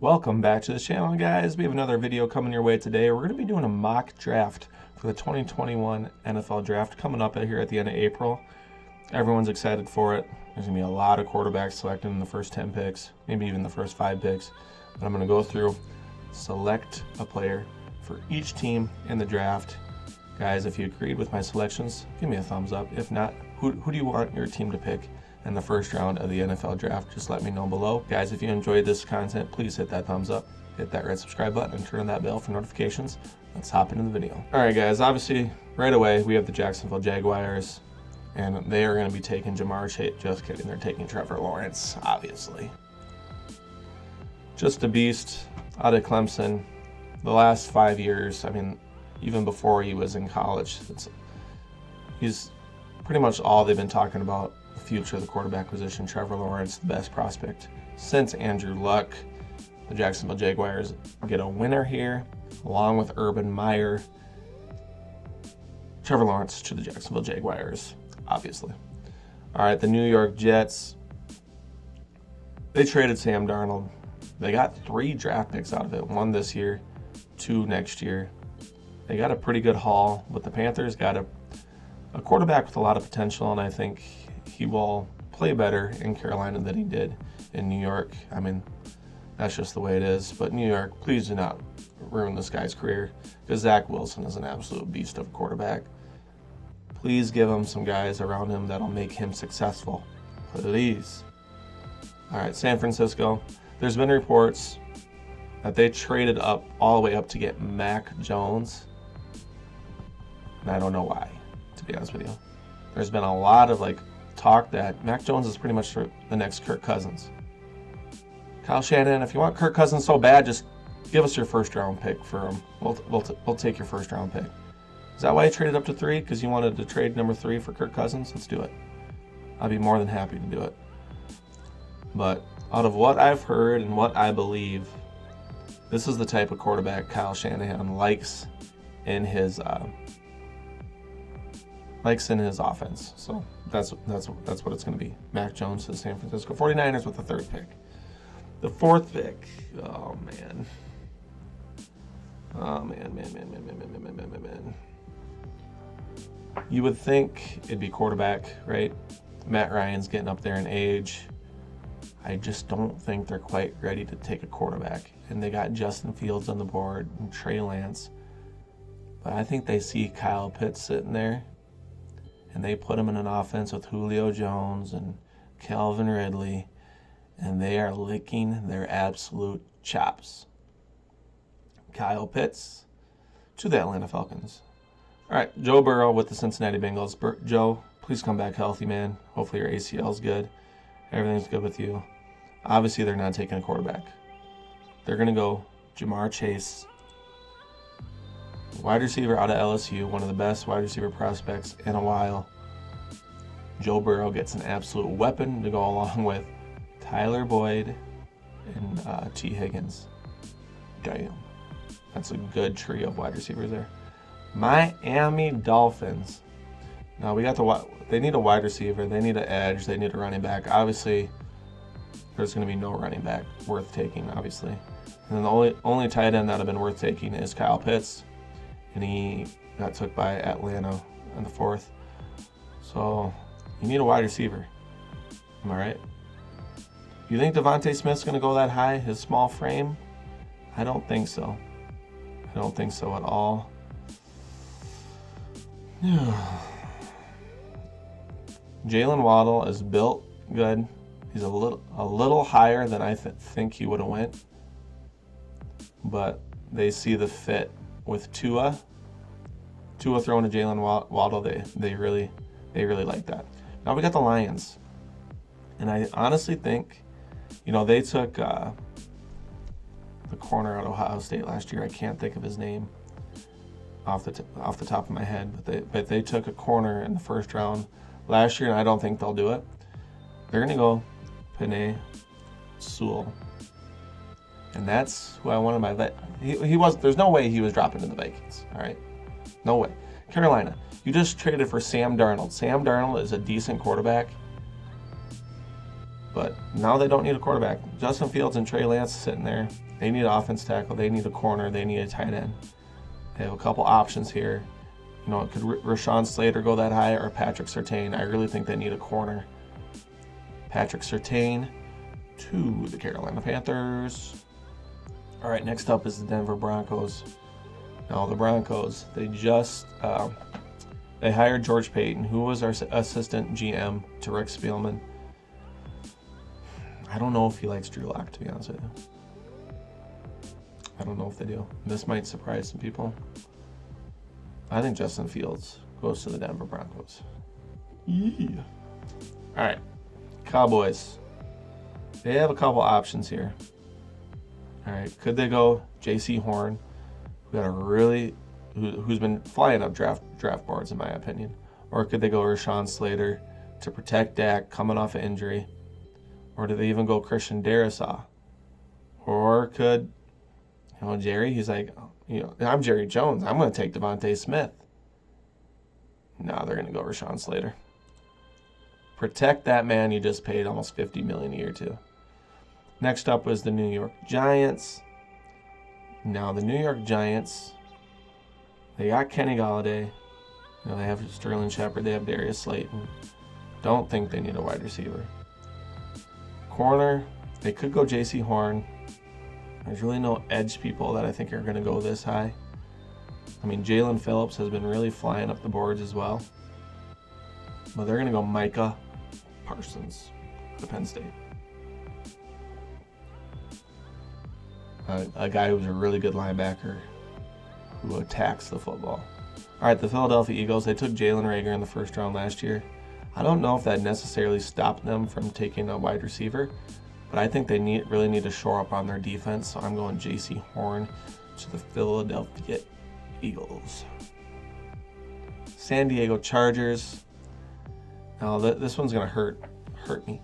Welcome back to the channel, guys. We have another video coming your way today. We're going to be doing a mock draft for the 2021 NFL draft coming up here at the end of April. Everyone's excited for it. There's going to be a lot of quarterbacks selected in the first 10 picks, maybe even the first 5 picks. But I'm going to go through, select a player for each team in the draft. Guys, if you agreed with my selections, give me a thumbs up. If not, who do you want your team to pick in the first round of the NFL draft? Just let me know below. Guys, if you enjoyed this content, please hit that thumbs up, hit that red subscribe button, and turn on that bell for notifications. Let's hop into the video. All right, guys, obviously, right away, we have the Jacksonville Jaguars, and they are going to be taking Jamar Chase. Just kidding, they're taking Trevor Lawrence, obviously. Just a beast out of Clemson. The last 5 years, I mean, even before he was in college, he's pretty much all they've been talking about. The future of the quarterback position. Trevor Lawrence, the best prospect since Andrew Luck. The Jacksonville Jaguars get a winner here, along with Urban Meyer. Trevor Lawrence to the Jacksonville Jaguars, obviously. All right, the New York Jets. They traded Sam Darnold. They got 3 draft picks out of it. 1 this year, 2 next year. They got a pretty good haul, but the Panthers got a quarterback with a lot of potential, and I think he will play better in Carolina than he did in New York. I mean, that's just the way it is. But New York, please do not ruin this guy's career, because Zach Wilson is an absolute beast of a quarterback. Please give him some guys around him that'll make him successful. Please. All right, San Francisco. There's been reports that they traded up all the way up to get Mac Jones. And I don't know why, to be honest with you. There's been a lot of talk that Mac Jones is pretty much the next Kirk Cousins. Kyle Shanahan, if you want Kirk Cousins so bad, just give us your first round pick for him. We'll take your first round pick. Is that why you traded up to 3? Because you wanted to trade number 3 for Kirk Cousins? Let's do it. I'd be more than happy to do it. But out of what I've heard and what I believe, this is the type of quarterback Kyle Shanahan likes in his offense. So that's what it's going to be. Mac Jones to the San Francisco 49ers with the 3rd pick. The 4th pick. Oh man. You would think it'd be quarterback, right? Matt Ryan's getting up there in age. I just don't think they're quite ready to take a quarterback. And they got Justin Fields on the board and Trey Lance. But I think they see Kyle Pitts sitting there, and they put him in an offense with Julio Jones and Calvin Ridley, and they are licking their absolute chops. Kyle Pitts to the Atlanta Falcons. All right, Joe Burrow with the Cincinnati Bengals. Joe, please come back healthy, man. Hopefully your ACL's good. Everything's good with you. Obviously, they're not taking a quarterback. They're going to go Jamar Chase, wide receiver out of LSU, one of the best wide receiver prospects in a while. Joe Burrow gets an absolute weapon to go along with Tyler Boyd and T. Higgins. Damn. That's a good trio of wide receivers there. Miami Dolphins. Now they need a wide receiver, they need an edge, they need a running back. Obviously, there's going to be no running back worth taking, obviously. And then the only tight end that have been worth taking is Kyle Pitts, and he got took by Atlanta in the 4th. So you need a wide receiver. Am I right? You think Devontae Smith's going to go that high, his small frame? I don't think so. I don't think so at all. Jalen Waddle is built good. He's a little higher than I think he would have went. But they see the fit with Tua. Tua throwing to Jalen Waddle, they really like that. Now we got the Lions. And I honestly think, they took the corner out of Ohio State last year. I can't think of his name off the top of my head, but they took a corner in the first round last year, and I don't think they'll do it. They're going to go Penei Sewell, and that's who I wanted my vet. He was. There's no way he was dropping to the Vikings. All right, no way. Carolina, you just traded for Sam Darnold. Sam Darnold is a decent quarterback, but now they don't need a quarterback. Justin Fields and Trey Lance sitting there. They need an offense tackle. They need a corner. They need a tight end. They have a couple options here. You know, could Rashawn Slater go that high or Patrick Surtain? I really think they need a corner. Patrick Surtain to the Carolina Panthers. All right, next up is the Denver Broncos. Now, the Broncos, they just they hired George Payton, who was our assistant GM to Rick Spielman. I don't know if he likes Drew Lock, to be honest with you. I don't know if they do. This might surprise some people. I think Justin Fields goes to the Denver Broncos. Yeah. All right, Cowboys. They have a couple options here. All right, could they go J.C. Horn, who's been flying up draft boards in my opinion, or could they go Rashawn Slater to protect Dak coming off an injury, or do they even go Christian Darrisaw, or could Jerry? He's like, I'm Jerry Jones. I'm going to take Devontae Smith. No, they're going to go Rashawn Slater. Protect that man you just paid almost $50 million a year to. Next up was the New York Giants. Now the New York Giants, they got Kenny Golladay. They have Sterling Shepard. They have Darius Slayton. Don't think they need a wide receiver. Corner, they could go J.C. Horn. There's really no edge people that I think are going to go this high. I mean, Jalen Phillips has been really flying up the boards as well. But they're going to go Micah Parsons to Penn State. A guy who's a really good linebacker who attacks the football. All right, the Philadelphia Eagles, they took Jalen Reagor in the first round last year. I don't know if that necessarily stopped them from taking a wide receiver, but I think they really need to shore up on their defense, so I'm going J.C. Horn to the Philadelphia Eagles. San Diego Chargers. Now, this one's going to hurt me,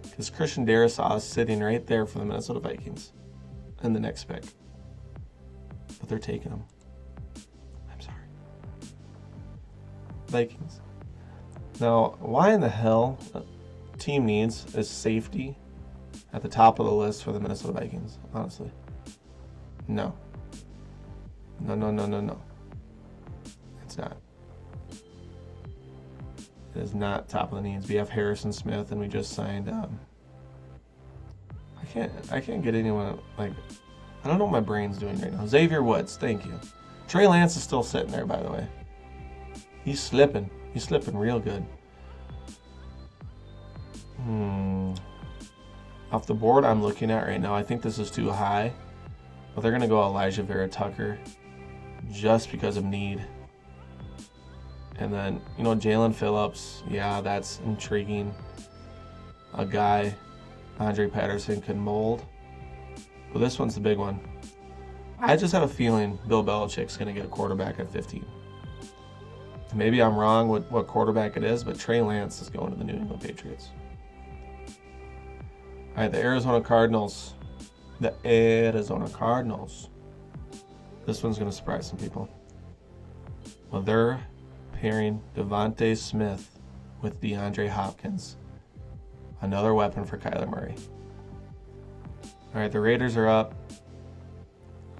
because Christian Darrisaw is sitting right there for the Minnesota Vikings in the next pick. But they're taking him. I'm sorry. Vikings. Now, why in the hell team needs is safety at the top of the list for the Minnesota Vikings, honestly? No. No. It's not. It is not top of the needs. We have Harrison Smith, and we just signed. I can't get anyone, like, I don't know what my brain's doing right now. Xavier Woods, thank you. Trey Lance is still sitting there, by the way. He's slipping. He's slipping real good. Off the board I'm looking at right now, I think this is too high. But they're going to go Elijah Vera Tucker just because of need. And then, Jalen Phillips, yeah, that's intriguing. A guy Andre Patterson can mold. But this one's the big one. I just have a feeling Bill Belichick's going to get a quarterback at 15. Maybe I'm wrong with what quarterback it is, but Trey Lance is going to the New England Patriots. All right, the Arizona Cardinals. The Arizona Cardinals. This one's going to surprise some people. Well, they're pairing Devontae Smith with DeAndre Hopkins. Another weapon for Kyler Murray. All right, the Raiders are up.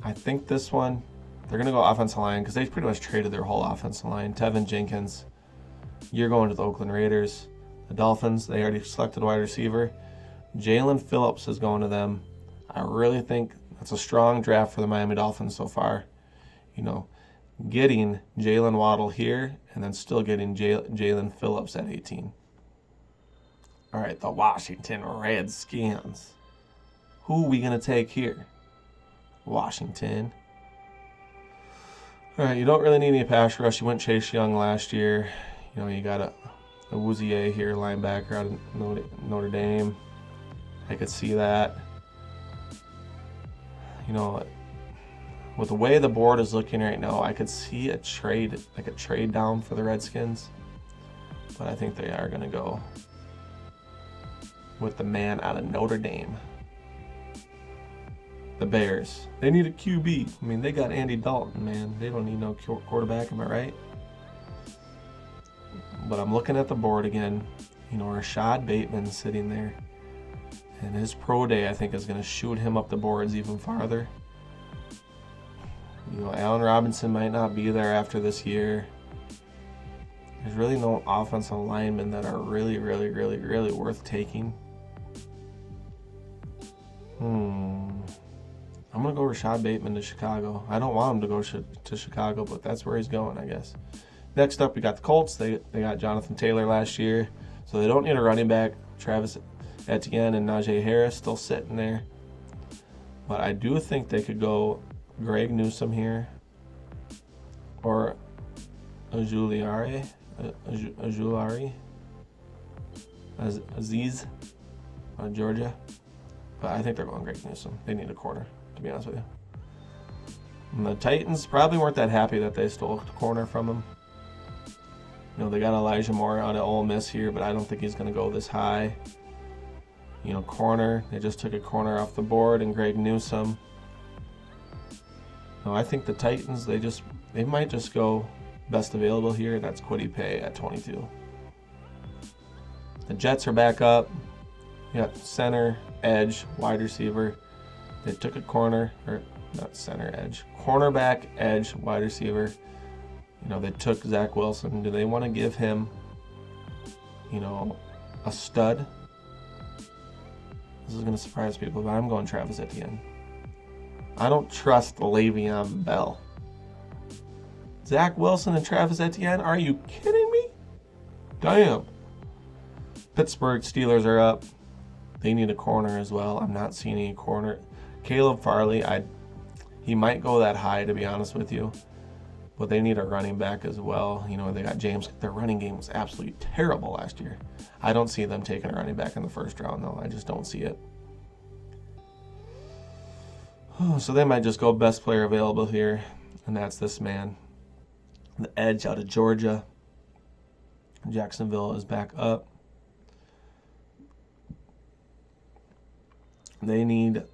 I think this one, they're going to go offensive line because they pretty much traded their whole offensive line. Tevin Jenkins, you're going to the Oakland Raiders. The Dolphins, they already selected a wide receiver. Jalen Phillips is going to them. I really think that's a strong draft for the Miami Dolphins so far. Getting Jalen Waddle here and then still getting Jalen Phillips at 18. All right, the Washington Redskins. Who are we going to take here? Washington. All right, you don't really need any pass rush. You went Chase Young last year. You got a Wouzier here, linebacker out of Notre Dame. I could see that. With the way the board is looking right now, I could see a trade down for the Redskins. But I think they are going to go with the man out of Notre Dame. The Bears. They need a QB. I mean, they got Andy Dalton, man. They don't need no quarterback, am I right? But I'm looking at the board again. Rashad Bateman sitting there. And his pro day, I think, is going to shoot him up the boards even farther. You know, Allen Robinson might not be there after this year. There's really no offensive linemen that are really worth taking. I'm going to go Rashad Bateman to Chicago. I don't want him to go to Chicago, but that's where he's going, I guess. Next up, we got the Colts. They got Jonathan Taylor last year, so they don't need a running back. Travis Etienne and Najee Harris still sitting there. But I do think they could go Greg Newsome here or Aziz Georgia. But I think they're going Greg Newsome. They need a corner, to be honest with you. And the Titans probably weren't that happy that they stole a corner from him. You know, they got Elijah Moore out of Ole Miss here, but I don't think he's going to go this high. You know, corner. They just took a corner off the board, and Greg Newsome. No, I think the Titans, they might just go best available here, and that's Kwity Paye at 22. The Jets are back up. You got center, edge, wide receiver. They took a corner, or not center, edge. Cornerback, edge, wide receiver. You know, they took Zach Wilson. Do they want to give him, you know, a stud? This is going to surprise people, but I'm going Travis Etienne. I don't trust Le'Veon Bell. Zach Wilson and Travis Etienne? Are you kidding me? Damn. Pittsburgh Steelers are up. They need a corner as well. I'm not seeing any corner. Caleb Farley, he might go that high, to be honest with you. But they need a running back as well. You know, they got James. Their running game was absolutely terrible last year. I don't see them taking a running back in the first round, though. I just don't see it. So they might just go best player available here, and that's this man. The edge out of Georgia. Jacksonville is back up. They need an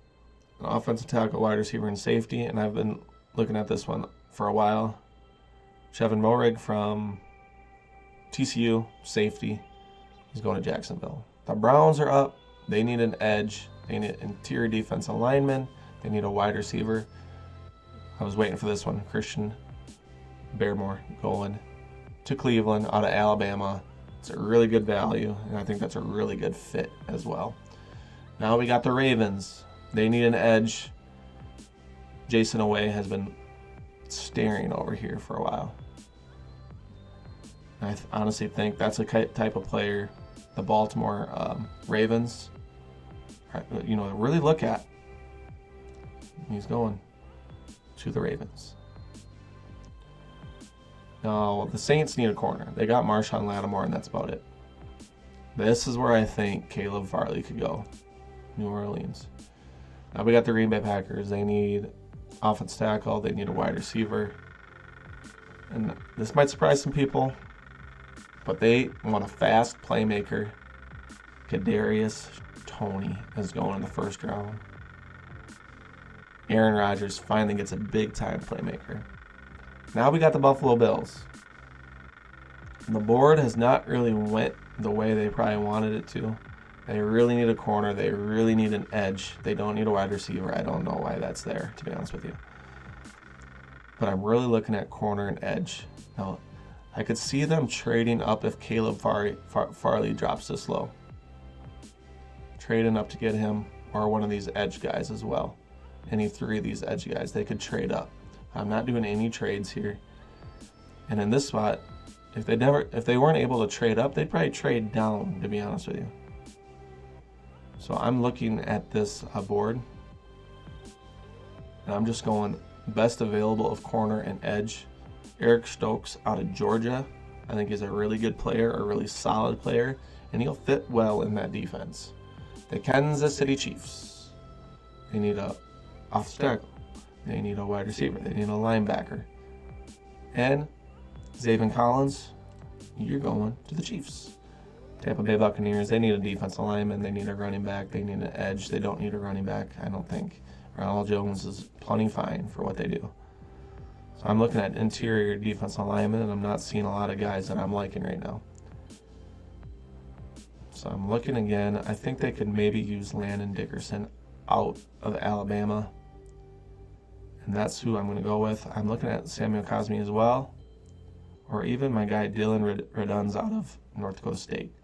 offensive tackle, wide receiver, and safety, and I've been looking at this one for a while. Chevin Moehrig from TCU, safety. He's going to Jacksonville. The Browns are up. They need an edge. They need an interior defensive lineman. They need a wide receiver. I was waiting for this one. Christian Barmore going to Cleveland out of Alabama. It's a really good value, and I think that's a really good fit as well. Now we got the Ravens. They need an edge. Jason Away has been staring over here for a while. I honestly think that's a type of player the Baltimore Ravens, you know, really look at. He's going to the Ravens. Now, the Saints need a corner. They got Marshawn Lattimore, and that's about it. This is where I think Caleb Farley could go. New Orleans. Now we got the Green Bay Packers. They need offensive tackle. They need a wide receiver. And this might surprise some people, but they want a fast playmaker. Kadarius Toney is going in the first round. Aaron Rodgers finally gets a big-time playmaker. Now we got the Buffalo Bills. The board has not really went the way they probably wanted it to. They really need a corner. They really need an edge. They don't need a wide receiver. I don't know why that's there, to be honest with you. But I'm really looking at corner and edge. Now, I could see them trading up if Caleb Farley drops this low. Trading up to get him or one of these edge guys as well. Any three of these edge guys, they could trade up. I'm not doing any trades here. And in this spot, if they weren't able to trade up, they'd probably trade down, to be honest with you. So I'm looking at this board, and I'm just going best available of corner and edge. Eric Stokes out of Georgia. I think he's a really good player, a really solid player, and he'll fit well in that defense. The Kansas City Chiefs. They need a offensive tackle. They need a wide receiver. They need a linebacker. And Zaven Collins, you're going to the Chiefs. Tampa Bay Buccaneers, they need a defensive lineman. They need a running back. They need an edge. They don't need a running back, I don't think. Ronald Jones is plenty fine for what they do. So I'm looking at interior defensive linemen, and I'm not seeing a lot of guys that I'm liking right now. So I'm looking again. I think they could maybe use Landon Dickerson out of Alabama. And that's who I'm going to go with. I'm looking at Samuel Cosme as well. Or even my guy Dylan Redun's out of North Dakota State.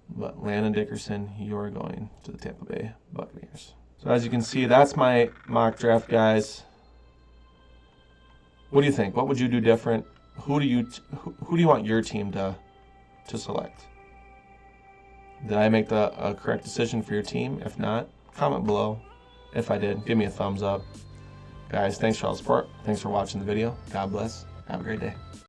But Landon Dickerson, you're going to the Tampa Bay Buccaneers. So as you can see, that's my mock draft, guys. What do you think? What would you do different? Who do you want your team to select? Did I make a correct decision for your team? If not, comment below. If I did, give me a thumbs up. Guys, thanks for all the support. Thanks for watching the video. God bless. Have a great day.